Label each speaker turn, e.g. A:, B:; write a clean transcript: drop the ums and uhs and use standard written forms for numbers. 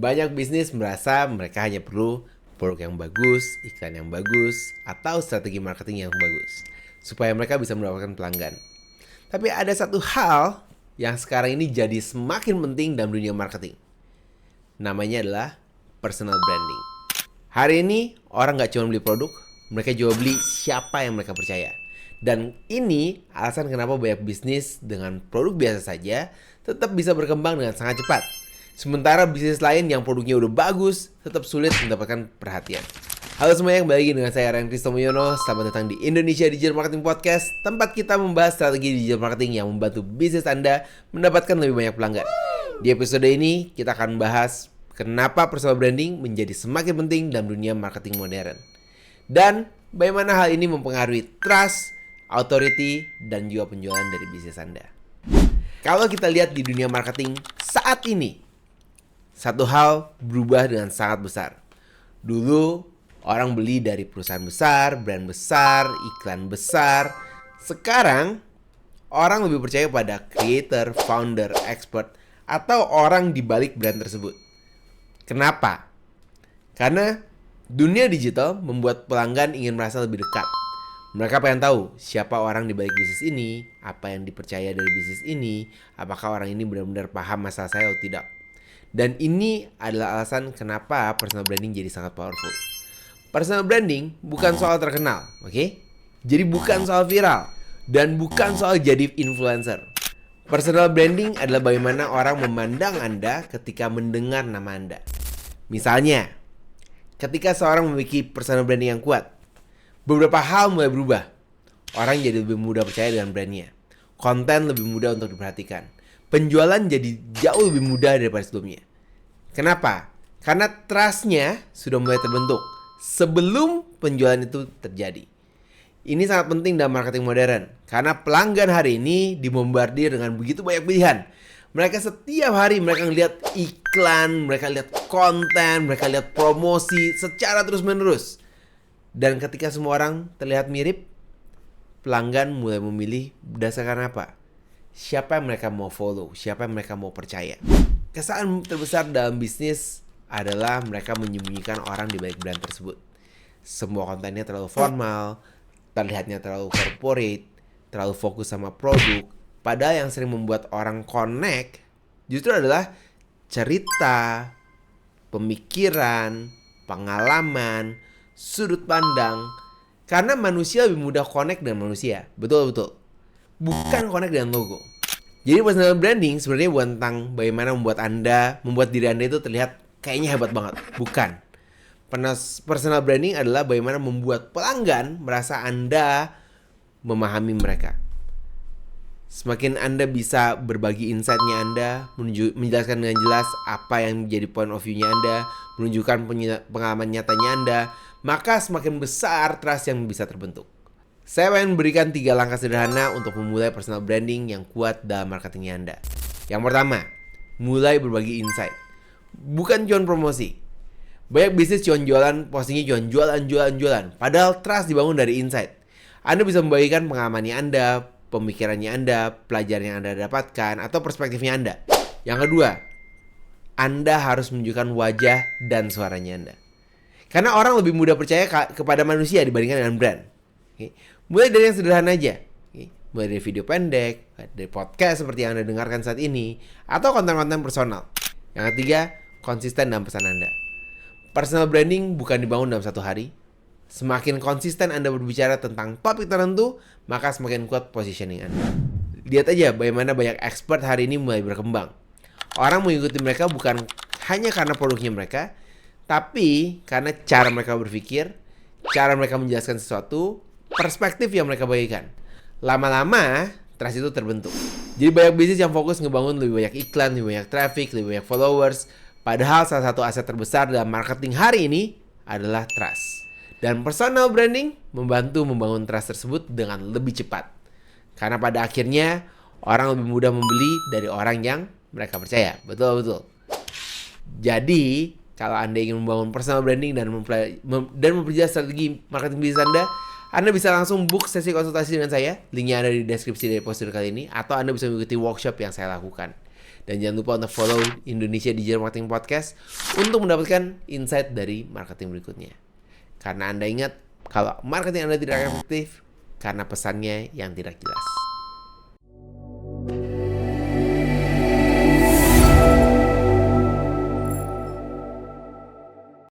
A: Banyak bisnis merasa mereka hanya perlu produk yang bagus, iklan yang bagus, atau strategi marketing yang bagus supaya mereka bisa mendapatkan pelanggan. Tapi ada satu hal yang sekarang ini jadi semakin penting dalam dunia marketing. Namanya adalah personal branding. Hari ini orang nggak cuma beli produk, mereka juga beli siapa yang mereka percaya. Dan ini alasan kenapa banyak bisnis dengan produk biasa saja tetap bisa berkembang dengan sangat cepat. Sementara bisnis lain yang produknya udah bagus tetap sulit mendapatkan perhatian. Halo semuanya, kembali lagi dengan saya Ryan Kristo Mulyono. Selamat datang di Indonesia Digital Marketing Podcast, tempat kita membahas strategi digital marketing yang membantu bisnis Anda mendapatkan lebih banyak pelanggan. Di episode ini kita akan bahas kenapa personal branding menjadi semakin penting dalam dunia marketing modern. Dan bagaimana hal ini mempengaruhi trust, authority, dan juga penjualan dari bisnis Anda. Kalau kita lihat di dunia marketing saat ini, satu hal berubah dengan sangat besar. Dulu orang beli dari perusahaan besar, brand besar, iklan besar. Sekarang orang lebih percaya pada creator, founder, expert, atau orang di balik brand tersebut. Kenapa? Karena dunia digital membuat pelanggan ingin merasa lebih dekat. Mereka pengen tahu siapa orang di balik bisnis ini, apa yang dipercaya dari bisnis ini, apakah orang ini benar-benar paham masalah saya atau tidak. Dan ini adalah alasan kenapa personal branding jadi sangat powerful. Personal branding bukan soal terkenal, oke? Jadi bukan soal viral dan bukan soal jadi influencer. Personal branding adalah bagaimana orang memandang Anda ketika mendengar nama Anda. Misalnya, ketika seorang memiliki personal branding yang kuat, beberapa hal mulai berubah. Orang jadi lebih mudah percaya dengan brandnya. Konten lebih mudah untuk diperhatikan. Penjualan jadi jauh lebih mudah daripada sebelumnya. Kenapa? Karena trust-nya sudah mulai terbentuk sebelum penjualan itu terjadi. Ini sangat penting dalam marketing modern. Karena pelanggan hari ini dibombardir dengan begitu banyak pilihan. Mereka setiap hari mereka lihat iklan, mereka lihat konten, mereka lihat promosi secara terus-menerus. Dan ketika semua orang terlihat mirip, pelanggan mulai memilih berdasarkan apa? Siapa yang mereka mau follow, siapa yang mereka mau percaya. Kesalahan terbesar dalam bisnis adalah mereka menyembunyikan orang di balik brand tersebut. Semua kontennya terlalu formal, terlihatnya terlalu corporate, terlalu fokus sama produk. Padahal yang sering membuat orang connect justru adalah cerita, pemikiran, pengalaman, sudut pandang. Karena manusia lebih mudah connect dengan manusia. Betul-betul. Bukan connect dengan logo. Jadi personal branding sebenarnya bukan tentang bagaimana membuat diri Anda itu terlihat kayaknya hebat banget. Bukan. Personal branding adalah bagaimana membuat pelanggan merasa Anda memahami mereka. Semakin Anda bisa berbagi insight-nya Anda, menjelaskan dengan jelas apa yang menjadi point of view-nya Anda, menunjukkan pengalaman nyatanya Anda, maka semakin besar trust yang bisa terbentuk. Saya ingin memberikan 3 langkah sederhana untuk memulai personal branding yang kuat dalam marketingnya Anda. Yang pertama, mulai berbagi insight. Bukan cuma promosi. Banyak bisnis cuma jualan, postingnya cuma jualan. Padahal trust dibangun dari insight. Anda bisa membagikan pengalamannya Anda, pemikirannya Anda, pelajaran yang Anda dapatkan, atau perspektifnya Anda. Yang kedua, Anda harus menunjukkan wajah dan suaranya Anda. Karena orang lebih mudah percaya kepada manusia dibandingkan dengan brand. Okay. Mulai dari yang sederhana aja. Okay. Mulai dari video pendek, dari podcast seperti yang Anda dengarkan saat ini, atau konten-konten personal. Yang ketiga, konsisten dalam pesan Anda. Personal branding bukan dibangun dalam satu hari. Semakin konsisten Anda berbicara tentang topik tertentu, maka semakin kuat positioning Anda. Lihat aja bagaimana banyak expert hari ini mulai berkembang. Orang mengikuti mereka bukan hanya karena produknya mereka, tapi karena cara mereka berpikir, cara mereka menjelaskan sesuatu, perspektif yang mereka bagikan. Lama-lama, trust itu terbentuk. Jadi banyak bisnis yang fokus ngebangun lebih banyak iklan, lebih banyak traffic, lebih banyak followers. Padahal salah satu aset terbesar dalam marketing hari ini adalah trust. Dan personal branding membantu membangun trust tersebut dengan lebih cepat. Karena pada akhirnya, orang lebih mudah membeli dari orang yang mereka percaya. Betul-betul. Jadi, kalau Anda ingin membangun personal branding dan memperjelas strategi marketing bisnis Anda bisa langsung book sesi konsultasi dengan saya. Linknya ada di deskripsi dari poster kali ini. Atau Anda bisa mengikuti workshop yang saya lakukan. Dan jangan lupa untuk follow Indonesia Digital Marketing Podcast untuk mendapatkan insight dari marketing berikutnya. Karena Anda ingat, kalau marketing Anda tidak efektif, karena pesannya yang tidak jelas.